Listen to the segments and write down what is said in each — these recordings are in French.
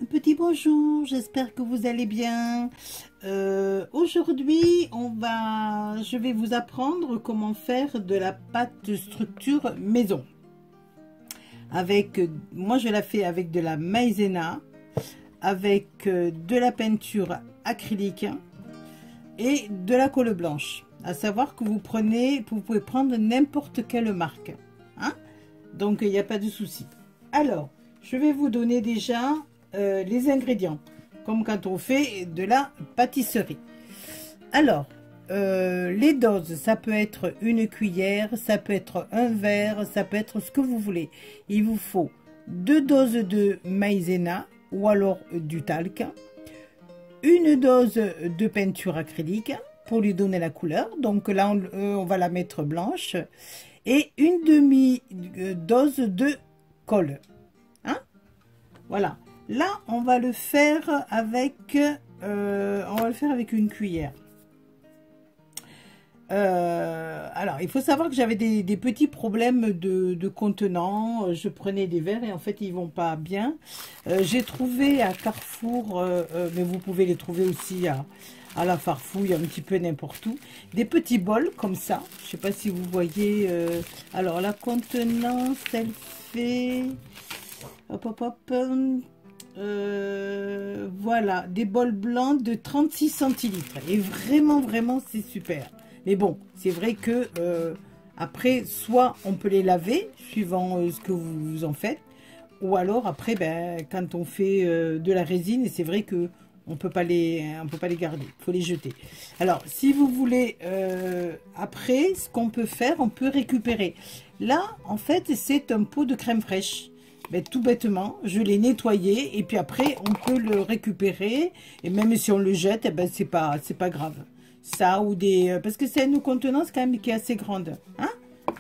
Un petit bonjour, j'espère que vous allez bien. Aujourd'hui, je vais vous apprendre comment faire de la pâte structure maison. Moi je la fais avec de la maïzena, avec de la peinture acrylique et de la colle blanche. À savoir que vous pouvez prendre n'importe quelle marque, hein? Donc il n'y a pas de souci. Alors, je vais vous donner déjà les ingrédients, comme quand on fait de la pâtisserie. Alors, les doses, ça peut être une cuillère, ça peut être un verre, ça peut être ce que vous voulez. Il vous faut 2 doses de maïzena ou alors du talc, une dose de peinture acrylique pour lui donner la couleur. Donc là, on va la mettre blanche, et une demi-dose de colle. Hein? Voilà. Là, on va le faire avec une cuillère. Alors, il faut savoir que j'avais des petits problèmes de contenant. Je prenais des verres et en fait, ils vont pas bien. J'ai trouvé à Carrefour, mais vous pouvez les trouver aussi à la Farfouille, un petit peu n'importe où, des petits bols comme ça. Je sais pas si vous voyez. Alors, la contenance, elle fait... Hop, hop, hop. Voilà, des bols blancs de 36 centilitres. Et vraiment, c'est super. Mais bon, c'est vrai que après, soit on peut les laver, suivant ce que vous en faites, ou alors après, quand on fait de la résine, et c'est vrai que on peut pas les garder, il faut les jeter. Alors, si vous voulez, après, ce qu'on peut faire, on peut récupérer. Là, en fait, c'est un pot de crème fraîche. Tout bêtement, je l'ai nettoyé et puis après on peut le récupérer, et même si on le jette, c'est pas grave. Ça ou parce que c'est une contenance quand même qui est assez grande, hein,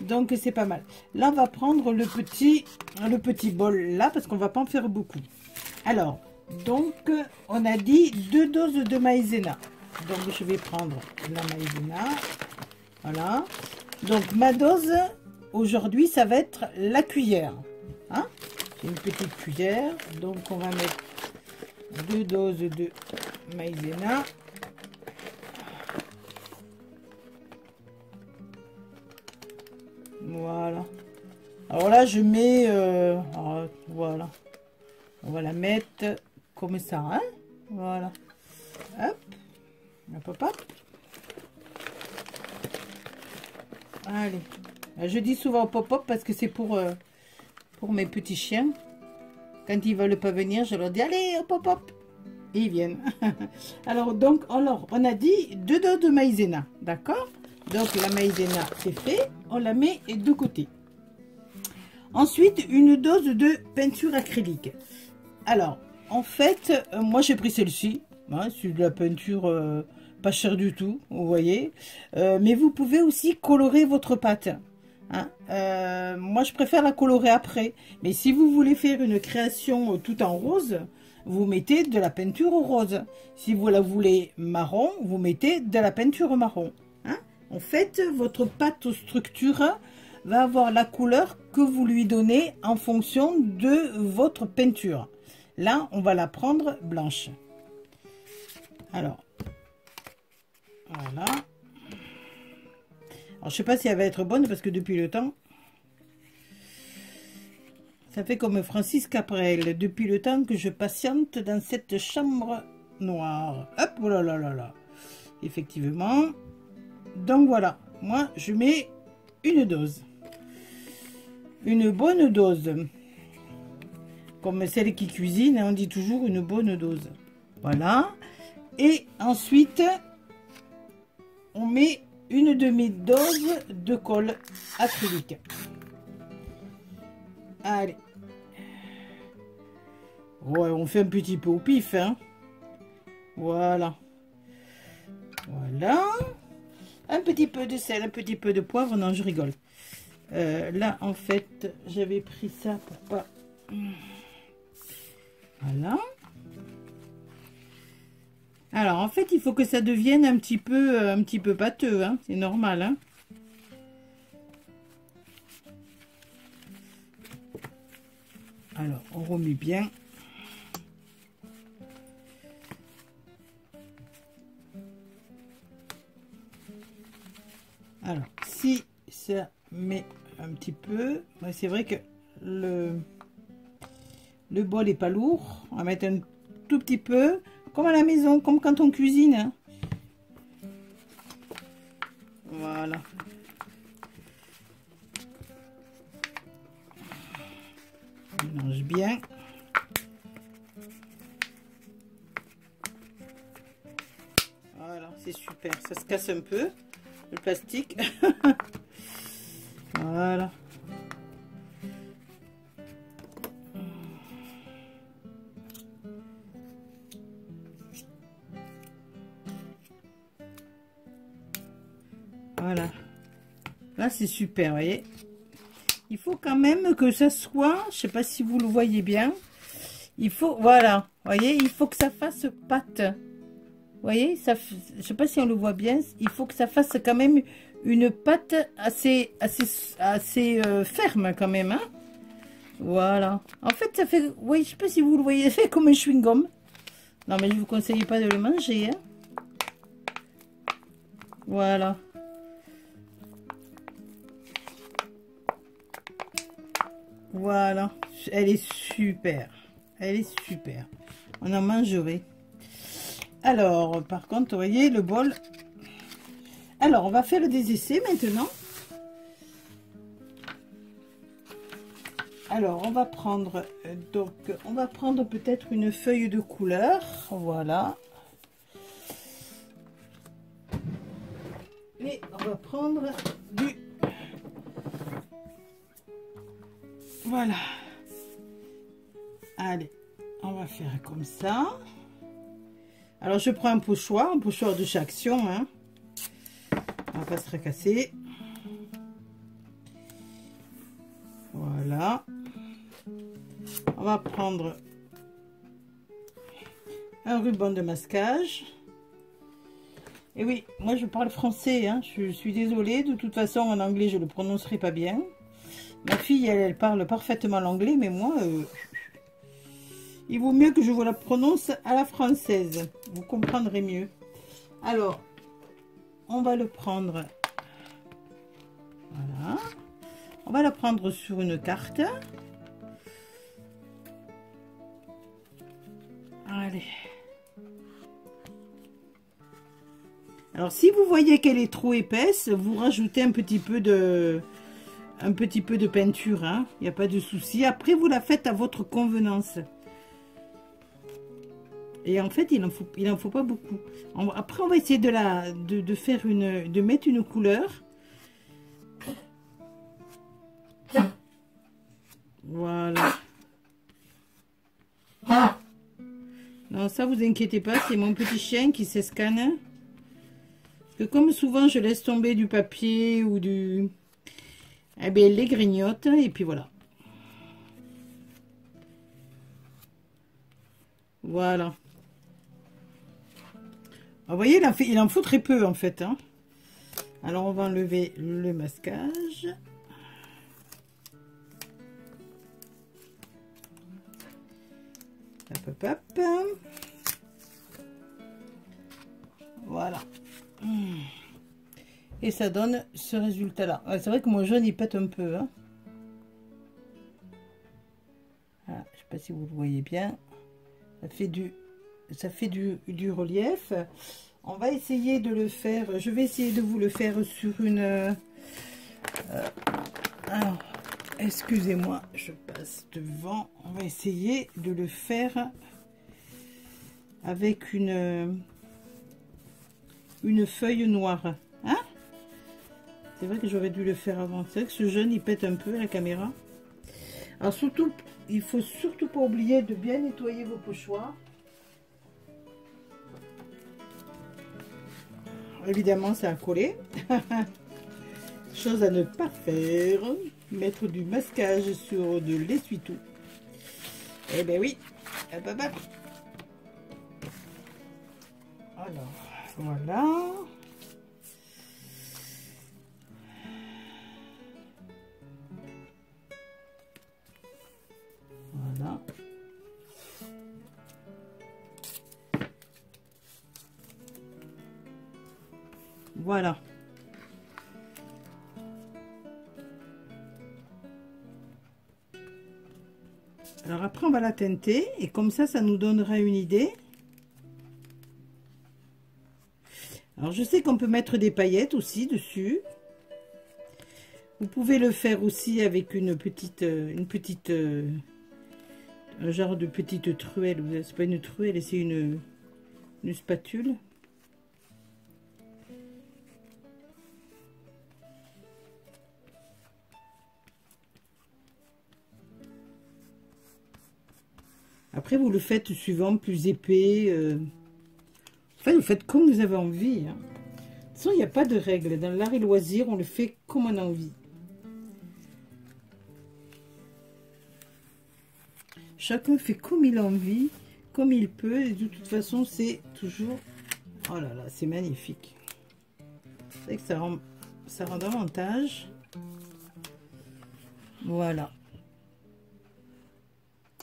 donc c'est pas mal. Là, on va prendre le petit bol là parce qu'on va pas en faire beaucoup. Alors, donc on a dit 2 doses de maïzena. Donc je vais prendre la maïzena. Voilà. Donc ma dose aujourd'hui, ça va être la cuillère. Hein? Une petite cuillère, donc on va mettre 2 doses de maïzena. Voilà. Alors là, je mets, voilà, on va la mettre comme ça, hein? Voilà. Hop, hop, hop, hop. Allez. Je dis souvent pop-pop parce que c'est pour mes petits chiens. Quand ils veulent pas venir, je leur dis allez hop hop hop, et ils viennent. Alors on a dit 2 doses de maïzena, d'accord? Donc la maïzena c'est fait, on la met de côté. Ensuite, une dose de peinture acrylique. Alors en fait, moi j'ai pris celle-ci, hein, c'est de la peinture pas chère du tout, vous voyez, mais vous pouvez aussi colorer votre pâte. Hein, moi je préfère la colorer après, mais si vous voulez faire une création tout en rose, vous mettez de la peinture rose. Si vous la voulez marron, vous mettez de la peinture marron, hein. En fait, votre pâte structure va avoir la couleur que vous lui donnez en fonction de votre peinture. Là, on va la prendre blanche. Alors, voilà. Alors, je sais pas si elle va être bonne parce que depuis le temps, ça fait comme Francis Cabrel, depuis le temps que je patiente dans cette chambre noire. Hop, oh là là là là. Effectivement. Donc voilà, moi je mets une dose. Une bonne dose. Comme celle qui cuisine, on dit toujours une bonne dose. Voilà. Et ensuite, on met une demi-dose de colle acrylique. Allez. Ouais, on fait un petit peu au pif, hein. Voilà. Voilà. Un petit peu de sel, un petit peu de poivre. Non, je rigole. Là, en fait, j'avais pris ça pour pas... Voilà. Alors, en fait, il faut que ça devienne un petit peu pâteux, hein. C'est normal, hein. Alors, on remet bien. Alors, si ça met un petit peu, c'est vrai que le bol est pas lourd. On va mettre un tout petit peu, comme à la maison, comme quand on cuisine. Hein. Voilà. On mélange bien. Voilà, c'est super. Ça se casse un peu, le plastique. Voilà. Voilà. Là, c'est super, vous voyez. Il faut quand même que ça soit, je sais pas si vous le voyez bien. Il faut, voilà, vous voyez, il faut que ça fasse pâte. Vous voyez, ça, je sais pas si on le voit bien. Il faut que ça fasse quand même une pâte assez ferme quand même. Hein. Voilà. En fait, ça fait, oui, je sais pas si vous le voyez, ça fait comme un chewing-gum. Non, mais je vous conseille pas de le manger. Hein. Voilà. Voilà. Elle est super. Elle est super. On en mangerait. Alors, par contre, vous voyez, le bol. Alors, on va faire des essais maintenant. Alors, on va prendre, on va prendre peut-être une feuille de couleur. Voilà. Et on va prendre du... Voilà. Allez, on va faire comme ça. Alors, je prends un pochoir de chez Action. Hein. On va pas se tracasser. Voilà. On va prendre un ruban de masquage. Et oui, moi je parle français, hein. Je suis désolée. De toute façon, en anglais, je le prononcerai pas bien. Ma fille, elle parle parfaitement l'anglais, mais moi, il vaut mieux que je vous la prononce à la française. Vous comprendrez mieux. Alors, on va le prendre. Voilà. On va la prendre sur une carte. Allez. Alors, si vous voyez qu'elle est trop épaisse, vous rajoutez un petit peu de peinture. Hein. Il n'y a pas de souci. Après, vous la faites à votre convenance. Et en fait, il en faut pas beaucoup. Après, on va essayer de mettre une couleur. Voilà. Non, ça, vous inquiétez pas, c'est mon petit chien qui s'escanne. Parce que comme souvent, je laisse tomber du papier ou du... Eh bien, il les grignote, et puis voilà. Voilà. Vous voyez, il en faut très peu, en fait. Hein. Alors, on va enlever le masquage. Hop, hop, hop. Voilà. Et ça donne ce résultat-là. C'est vrai que mon jaune, il pète un peu. Hein. Voilà, je ne sais pas si vous le voyez bien. Ça fait du relief. On va essayer de le faire. Je vais essayer de vous le faire sur une... alors, excusez-moi, je passe devant. On va essayer de le faire avec une feuille noire. Hein? C'est vrai que j'aurais dû le faire avant. C'est vrai que ce jaune, il pète un peu la caméra. Alors surtout, il faut surtout pas oublier de bien nettoyer vos pochoirs. Évidemment, ça a collé. Chose à ne pas faire. Mettre du masquage sur de l'essuie-tout. Eh ben oui. Hop, hop, hop. Alors, voilà. Voilà. Voilà. Après, on va la teinter et comme ça nous donnera une idée. Alors, je sais qu'on peut mettre des paillettes aussi dessus. Vous pouvez le faire aussi avec un genre de petite truelle. C'est pas une truelle, c'est une spatule. Après, vous le faites suivant, plus épais. Enfin, vous faites comme vous avez envie. Hein. De toute façon, il n'y a pas de règle. Dans l'art et loisir, on le fait comme on a envie. Chacun fait comme il a envie, comme il peut. Et de toute façon, c'est toujours... Oh là là, c'est magnifique. C'est vrai que ça rend davantage. Voilà.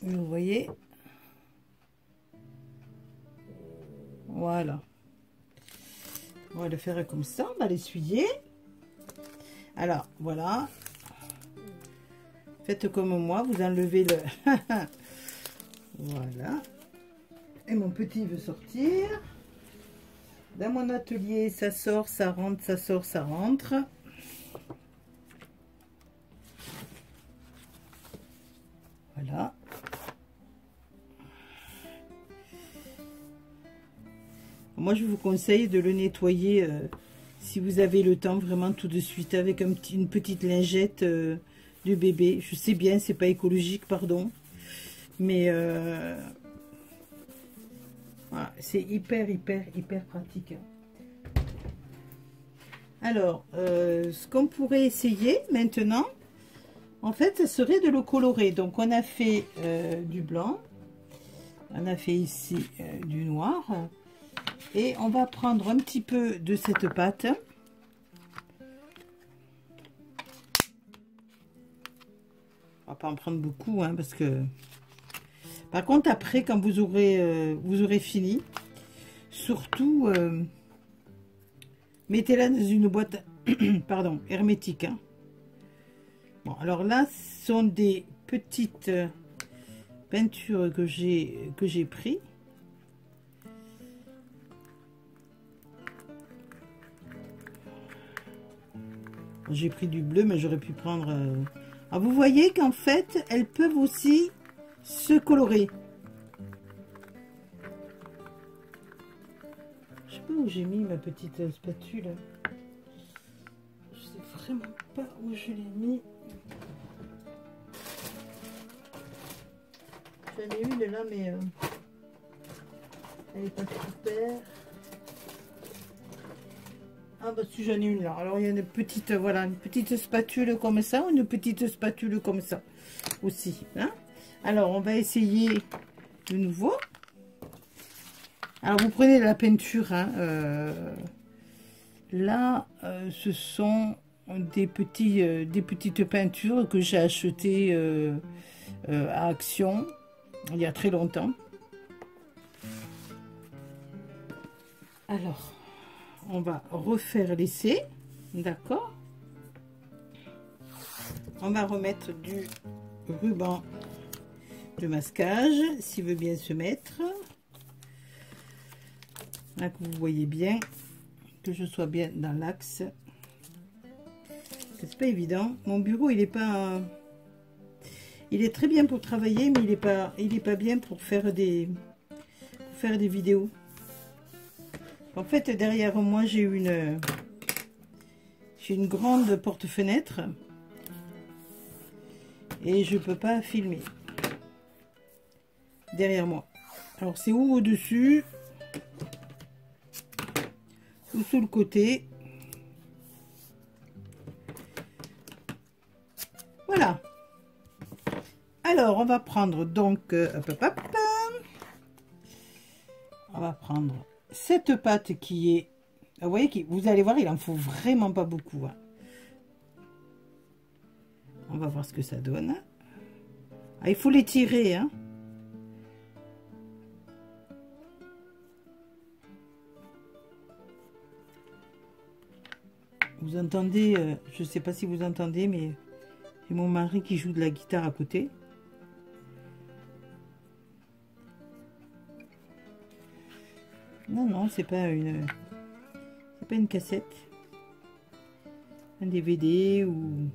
Vous voyez? Voilà. On va le faire comme ça. On va l'essuyer. Alors, voilà. Faites comme moi. Vous enlevez le... Voilà. Et mon petit veut sortir. Dans mon atelier, ça sort, ça rentre, ça sort, ça rentre. Voilà. Moi, je vous conseille de le nettoyer si vous avez le temps, vraiment tout de suite, avec une petite lingette de bébé. Je sais bien, c'est pas écologique, pardon. Mais voilà, c'est hyper pratique. Alors, ce qu'on pourrait essayer maintenant, en fait, ce serait de le colorer. Donc, on a fait du blanc. On a fait ici du noir. Et on va prendre un petit peu de cette pâte. On va pas en prendre beaucoup, hein, parce que... Par contre, après, quand vous aurez fini, surtout, mettez-la dans une boîte pardon, hermétique. Hein. Bon, alors là, ce sont des petites peintures que j'ai pris. J'ai pris du bleu, mais j'aurais pu prendre... Alors, vous voyez qu'en fait, elles peuvent aussi se colorer. Je sais pas où j'ai mis ma petite spatule. Je sais vraiment pas où je l'ai mis. J'en ai une là, mais elle est pas super. Ah bah si, j'en ai une là. Alors il y a une petite, voilà, une petite spatule comme ça, une petite spatule comme ça aussi. Hein. Alors on va essayer de nouveau. Alors vous prenez de la peinture. Hein, là, ce sont des petites peintures que j'ai achetées à Action il y a très longtemps. Alors, on va refaire l'essai, d'accord? On va remettre du ruban de masquage, s'il veut bien se mettre. Là, que vous voyez bien, que je sois bien dans l'axe. C'est pas évident. Mon bureau, il est pas... Il est très bien pour travailler, mais il est pas bien pour faire des vidéos. En fait, derrière moi, j'ai une grande porte-fenêtre et je peux pas filmer derrière moi. Alors, c'est ou au-dessus ou sous le côté. Voilà. Alors, on va prendre donc... on va prendre cette pâte qui est... Vous voyez, vous allez voir, il en faut vraiment pas beaucoup. Hein. On va voir ce que ça donne. Ah, il faut l'étirer. Hein. Vous entendez, je sais pas si vous entendez, mais c'est mon mari qui joue de la guitare à côté. Non, non, c'est pas une cassette. Un DVD ou...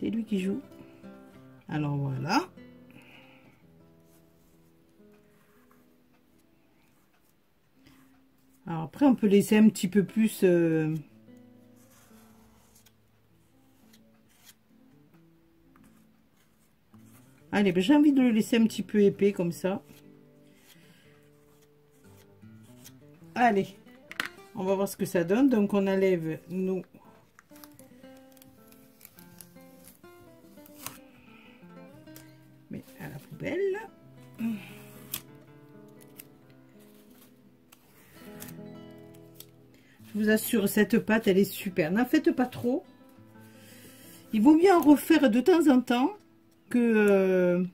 C'est lui qui joue. Alors voilà. Alors après, on peut laisser un petit peu plus... Allez, ben, j'ai envie de le laisser un petit peu épais comme ça. Allez, on va voir ce que ça donne. Donc on enlève nos... Mais à la poubelle. Je vous assure, cette pâte, elle est super. N'en faites pas trop. Il vaut mieux en refaire de temps en temps que...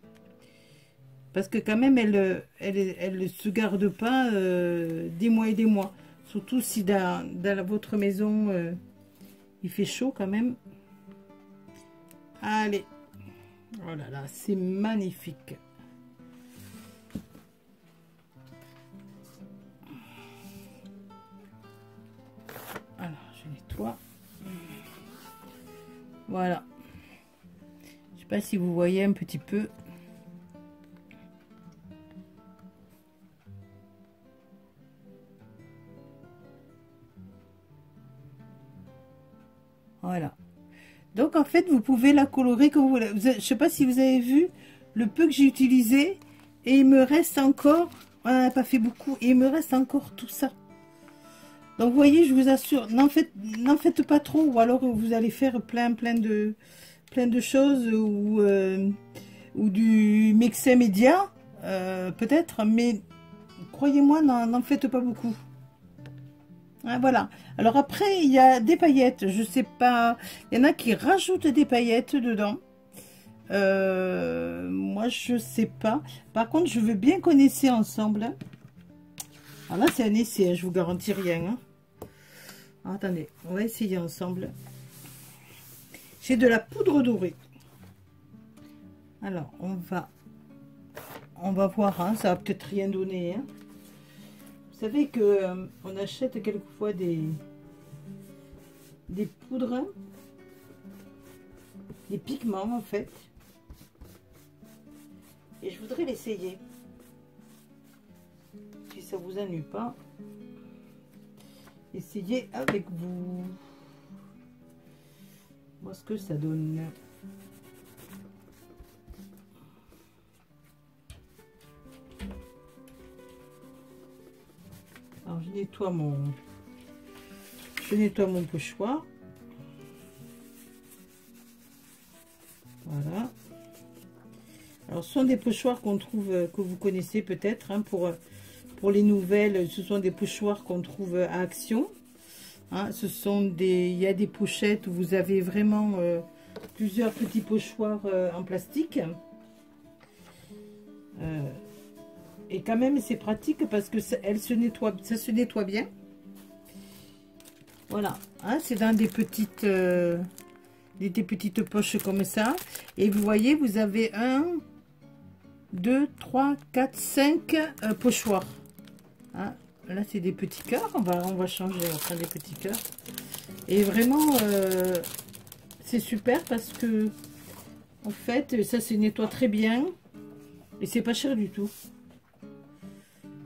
parce que quand même, elle se garde pas des mois et des mois. Surtout si dans votre maison, il fait chaud quand même. Allez. Oh là là, c'est magnifique. Alors, je nettoie. Voilà. Je sais pas si vous voyez un petit peu. Voilà. Donc en fait, vous pouvez la colorer comme vous voulez. Je sais pas si vous avez vu le peu que j'ai utilisé. Et il me reste encore, on n'en a pas fait beaucoup, et il me reste encore tout ça. Donc vous voyez, je vous assure, n'en faites pas trop, ou alors vous allez faire plein de choses, ou du mixé média, peut-être, mais croyez-moi, n'en faites pas beaucoup. Ah, voilà. Alors après, il y a des paillettes, je sais pas, il y en a qui rajoutent des paillettes dedans. Moi, je sais pas. Par contre, je veux bien qu'on essaie ensemble. Alors là, c'est un essai, hein, je vous garantis rien. Hein. Alors, attendez, on va essayer ensemble. J'ai de la poudre dorée. Alors, on va voir. Hein, ça va peut-être rien donner. Hein. Vous savez que on achète quelquefois des poudres, des pigments en fait. Et je voudrais l'essayer. Si ça vous ennuie pas, essayez avec vous. Voir ce que ça donne. Alors je nettoie mon pochoir. Voilà. Alors ce sont des pochoirs qu'on trouve, que vous connaissez peut-être, hein, pour les nouvelles. Ce sont des pochoirs qu'on trouve à Action. Hein, il y a des pochettes où vous avez vraiment plusieurs petits pochoirs en plastique. Et quand même c'est pratique parce que ça se nettoie bien. Voilà, hein, c'est dans des petites poches comme ça. Et vous voyez, vous avez 1, 2, 3, 4, 5 pochoirs. Hein, là, c'est des petits cœurs. On va changer, on va prendre des petits cœurs. Et vraiment, c'est super parce que, en fait, ça se nettoie très bien. Et c'est pas cher du tout.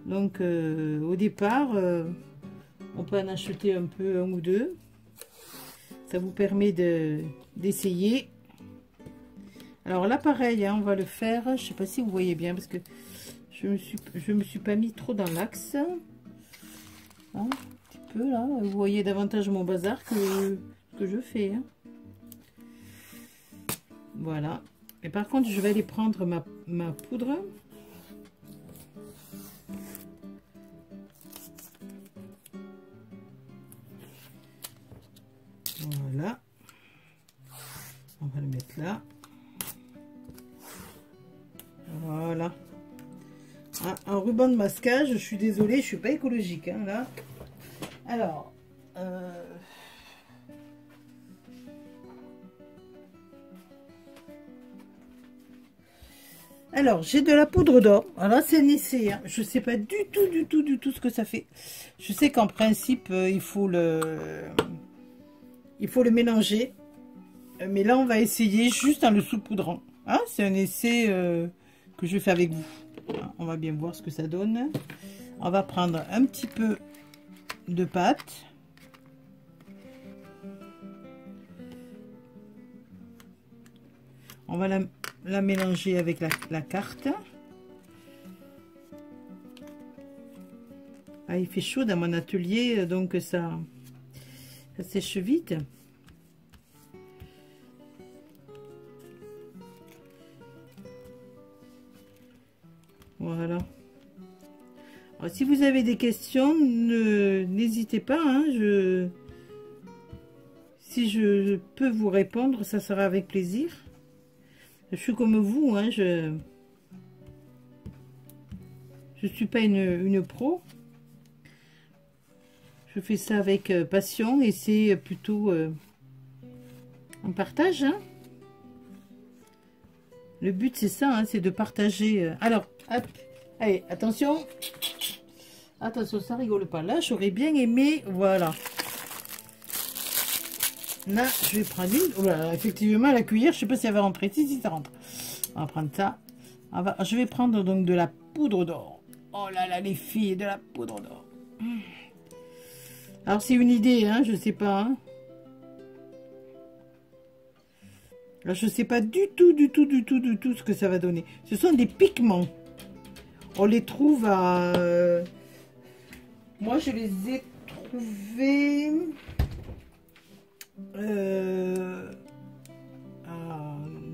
Donc, au départ, on peut en acheter un ou deux. Ça vous permet d'essayer. Alors là, pareil, hein, on va le faire. Je sais pas si vous voyez bien parce que je me suis pas mis trop dans l'axe. Hein, un petit peu là. Vous voyez davantage mon bazar que je fais. Hein. Voilà. Et par contre, je vais aller prendre ma poudre. Voilà. On va le mettre là. Voilà. Ah, un ruban de masquage, je suis désolée, je suis pas écologique hein, là. Alors, Alors, j'ai de la poudre d'or. Alors, c'est un essai. Hein. Je ne sais pas du tout ce que ça fait. Je sais qu'en principe, il faut le mélanger. Mais là, on va essayer juste en le saupoudrant. Hein, c'est un essai que je fais avec vous. On va bien voir ce que ça donne. On va prendre un petit peu de pâte. On va la mélanger avec la carte. Ah, il fait chaud dans mon atelier, donc ça sèche vite. Voilà. Alors, si vous avez des questions, n'hésitez pas. Hein, si je peux vous répondre, ça sera avec plaisir. Je suis comme vous, hein, je suis pas une pro. Je fais ça avec passion et c'est plutôt un partage. Hein. Le but c'est ça, hein, c'est de partager. Alors, hop, allez, attention. Attention, ça rigole pas. Là, j'aurais bien aimé, voilà. Là, je vais prendre une. Voilà, effectivement, la cuillère, je sais pas si elle va rentrer. Si, ça rentre. On va prendre ça. Je vais prendre donc de la poudre d'or. Oh là là, les filles, de la poudre d'or. Alors, c'est une idée, hein, je sais pas. Hein. Alors, je sais pas du tout ce que ça va donner. Ce sont des pigments. On les trouve à... Moi, je les ai trouvés...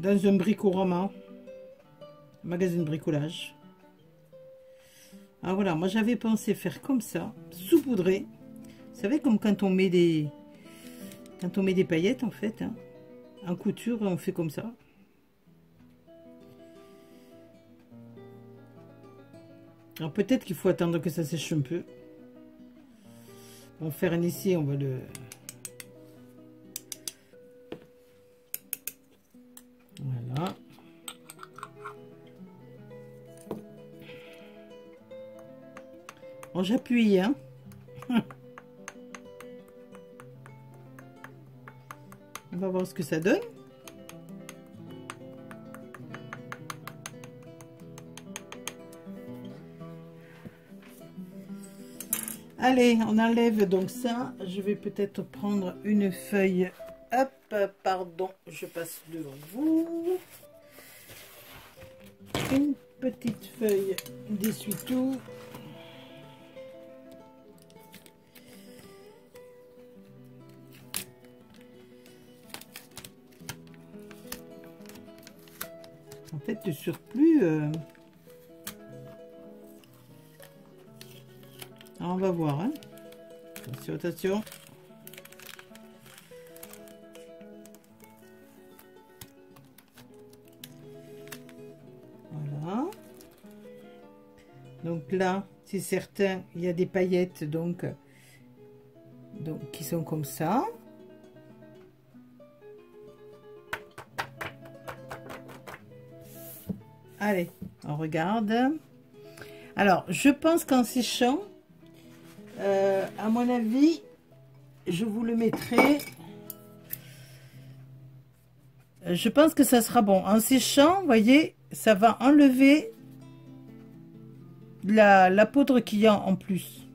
dans un bricorama, magasin de bricolage. Alors voilà, moi j'avais pensé faire comme ça, saupoudrer. Vous savez, comme quand on met des paillettes en fait, hein. En couture, on fait comme ça. Alors peut-être qu'il faut attendre que ça sèche un peu. On va faire un essai, on va le... Voilà. Bon, j'appuie, hein. On va voir ce que ça donne. Allez, on enlève donc ça. Je vais peut-être prendre une feuille. Hop, pardon, je passe devant vous. Une petite feuille d'essuie-tout. En fait, le surplus... Alors, on va voir. Hein. Attention, attention. Voilà. Donc là, c'est certain, il y a des paillettes donc qui sont comme ça. Allez, on regarde. Alors, je pense qu'en séchant, à mon avis, je vous le mettrai. Je pense que ça sera bon. En séchant, vous voyez, ça va enlever la poudre qu'il y a en plus.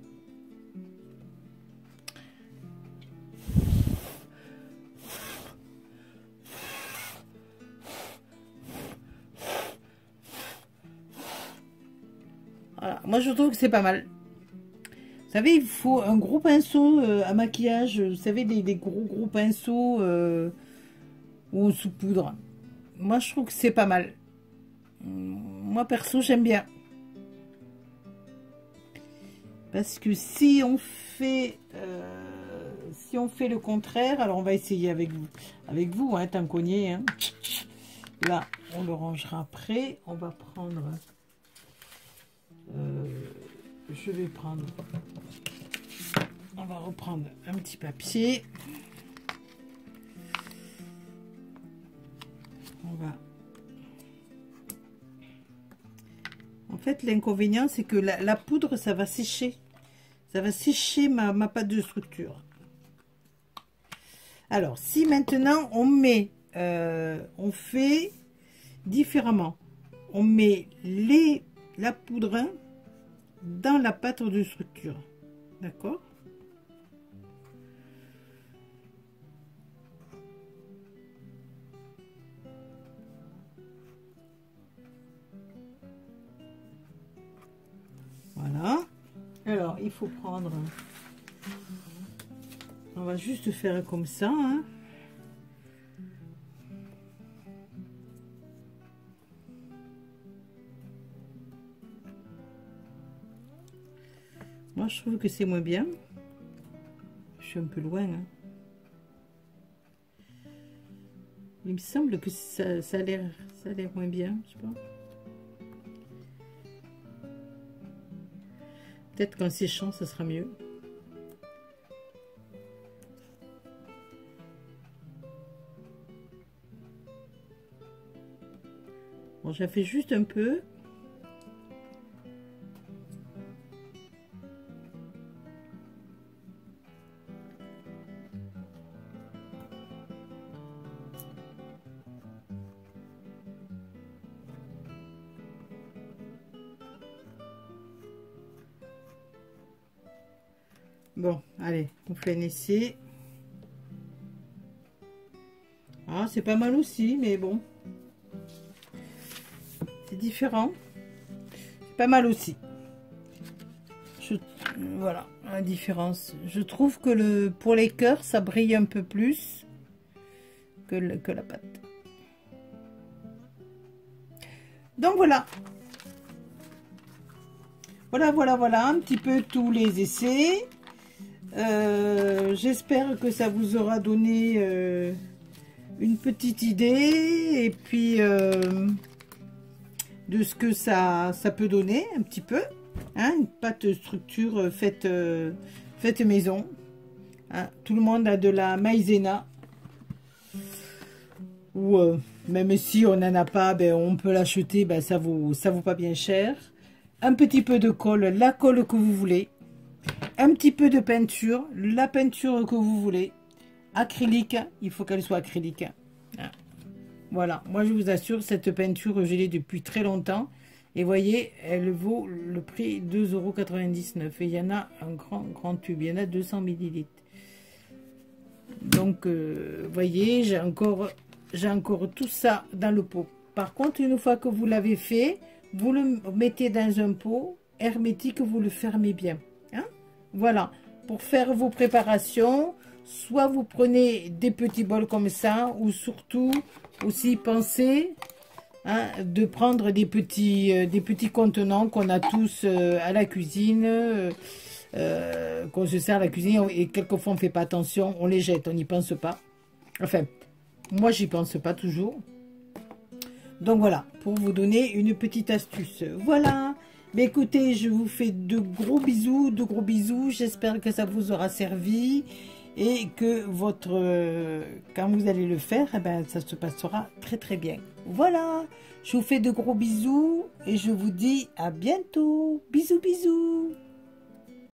Voilà. Moi, je trouve que c'est pas mal. Vous savez, il faut un gros pinceau à maquillage. Vous savez, des gros pinceaux ou sous poudre. Moi, je trouve que c'est pas mal. Moi, perso, j'aime bien. Parce que si on fait le contraire, alors on va essayer avec vous, hein, tant qu'on y est. Hein. Là, on le rangera après. On va prendre... je vais prendre... On va reprendre un petit papier. On va... fait, l'inconvénient, c'est que la poudre, ça va sécher. Ça va sécher ma pâte de structure. Alors, si maintenant, on fait différemment. On met la poudre dans la pâte de structure. D'accord? Voilà. Alors, il faut prendre... On va juste faire comme ça. Hein. Moi, je trouve que c'est moins bien. Je suis un peu loin. Hein. Il me semble que ça a l'air moins bien. Je sais pas. Peut-être qu'en séchant, ça sera mieux. Bon, j'ai fait juste un peu. Bon, allez, on fait un essai. Ah, c'est pas mal aussi, mais bon. C'est différent. C'est pas mal aussi. Voilà, la différence. Je trouve que pour les cœurs, ça brille un peu plus que la pâte. Donc voilà. Voilà, un petit peu tous les essais. J'espère que ça vous aura donné une petite idée et puis de ce que ça peut donner un petit peu, hein, une pâte structure faite maison, hein. Tout le monde a de la maïzena ou même si on n'en a pas, ben, on peut l'acheter, ben, ça vaut pas bien cher. Un petit peu de colle, la colle que vous voulez. Un petit peu de peinture, la peinture que vous voulez. Acrylique, il faut qu'elle soit acrylique. Voilà, moi je vous assure, cette peinture, je l'ai depuis très longtemps. Et voyez, elle vaut le prix 2,99 €. Et il y en a un grand tube, il y en a 200 ml. Donc, voyez, j'ai encore tout ça dans le pot. Par contre, une fois que vous l'avez fait, vous le mettez dans un pot hermétique, vous le fermez bien. Hein? Voilà, pour faire vos préparations, soit vous prenez des petits bols comme ça, ou surtout aussi pensez, hein, de prendre des petits contenants qu'on a tous à la cuisine, qu'on se sert à la cuisine, et quelquefois on ne fait pas attention, on les jette, on n'y pense pas. Enfin, moi j'y pense pas toujours. Donc voilà, pour vous donner une petite astuce. Voilà. Mais écoutez, je vous fais de gros bisous, j'espère que ça vous aura servi et que quand vous allez le faire, eh ben, ça se passera très très bien. Voilà, je vous fais de gros bisous et je vous dis à bientôt. Bisous.